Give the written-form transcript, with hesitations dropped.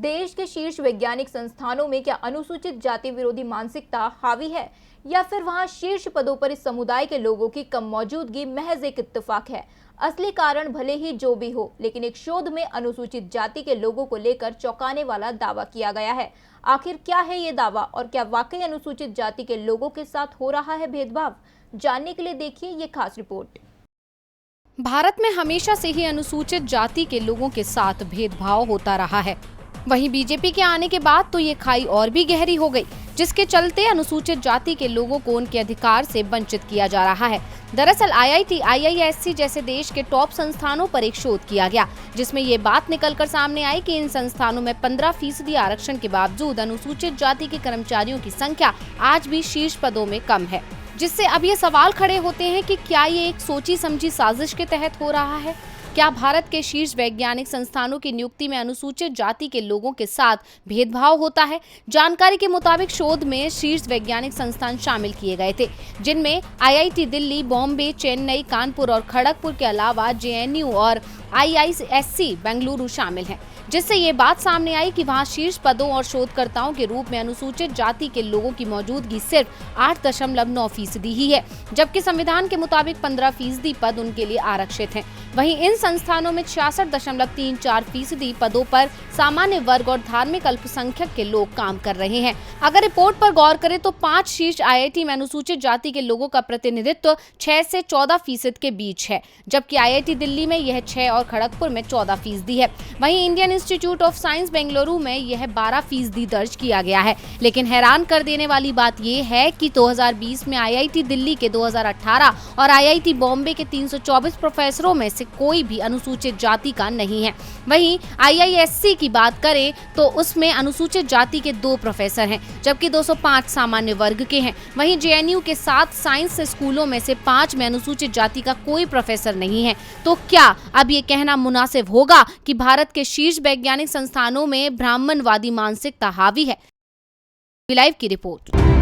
देश के शीर्ष वैज्ञानिक संस्थानों में क्या अनुसूचित जाति विरोधी मानसिकता हावी है, या फिर वहां शीर्ष पदों पर इस समुदाय के लोगों की कम मौजूदगी महज एक इत्तेफाक है? असली कारण भले ही जो भी हो, लेकिन एक शोध में अनुसूचित जाति के लोगों को लेकर चौंकाने वाला दावा किया गया है। आखिर क्या है ये दावा और क्या वाकई अनुसूचित जाति के लोगों के साथ हो रहा है भेदभाव? जानने के लिए देखिए ये खास रिपोर्ट। भारत में हमेशा से ही अनुसूचित जाति के लोगों के साथ भेदभाव होता रहा है। वहीं बीजेपी के आने के बाद तो ये खाई और भी गहरी हो गई, जिसके चलते अनुसूचित जाति के लोगों को उनके अधिकार से वंचित किया जा रहा है। दरअसल IIT, IISc जैसे देश के टॉप संस्थानों पर एक शोध किया गया, जिसमें ये बात निकलकर सामने आई कि इन संस्थानों में 15% आरक्षण के बावजूद अनुसूचित जाति के कर्मचारियों की संख्या आज भी शीर्ष पदों में कम है। जिससे अब ये सवाल खड़े होते हैं कि क्या ये एक सोची समझी साजिश के तहत हो रहा है? क्या भारत के शीर्ष वैज्ञानिक संस्थानों की नियुक्ति में अनुसूचित जाति के लोगों के साथ भेदभाव होता है? जानकारी के मुताबिक शोध में शीर्ष वैज्ञानिक संस्थान शामिल किए गए थे, जिनमें IIT दिल्ली, बॉम्बे, चेन्नई, कानपुर और खड़गपुर के अलावा JNU और IISc बेंगलुरु शामिल हैं, जिससे ये बात सामने आई कि वहां शीर्ष पदों और शोधकर्ताओं के रूप में अनुसूचित जाति के लोगों की मौजूदगी सिर्फ 8.9% ही है, जबकि संविधान के मुताबिक 15% पद उनके लिए आरक्षित हैं। वहीं इन संस्थानों में 66.34% पदों पर सामान्य वर्ग और धार्मिक अल्पसंख्यक के लोग काम कर रहे हैं। अगर रिपोर्ट पर गौर करें तो 5 शीर्ष IIT में अनुसूचित जाति के लोगों का प्रतिनिधित्व 6 से 14% के बीच है, जबकि IIT दिल्ली में यह 6 और खड़गपुर में 14% है। वहीं Indian institute of science Bengaluru में यह 12% दर्ज किया गया है। लेकिन हैरान कर देने वाली बात यह है कि 2020 में IIT दिल्ली के 2018 और IIT बॉम्बे के 324 प्रोफेसरों में से कोई भी अनुसूचित जाति का नहीं है। वहीं IISc की बात करें तो उसमें अनुसूचित जाति के 2 प्रोफेसर हैं, जबकि 205 सामान्य वर्ग के हैं। वहीं JNU के 7 साइंस स्कूलों में से 5 में अनुसूचित जाति का कोई प्रोफेसर नहीं है। तो क्या अब ये कहना मुनासिब होगा कि भारत के शीर्ष वैज्ञानिक संस्थानों में ब्राह्मणवादी मानसिकता हावी है? लाइव की रिपोर्ट।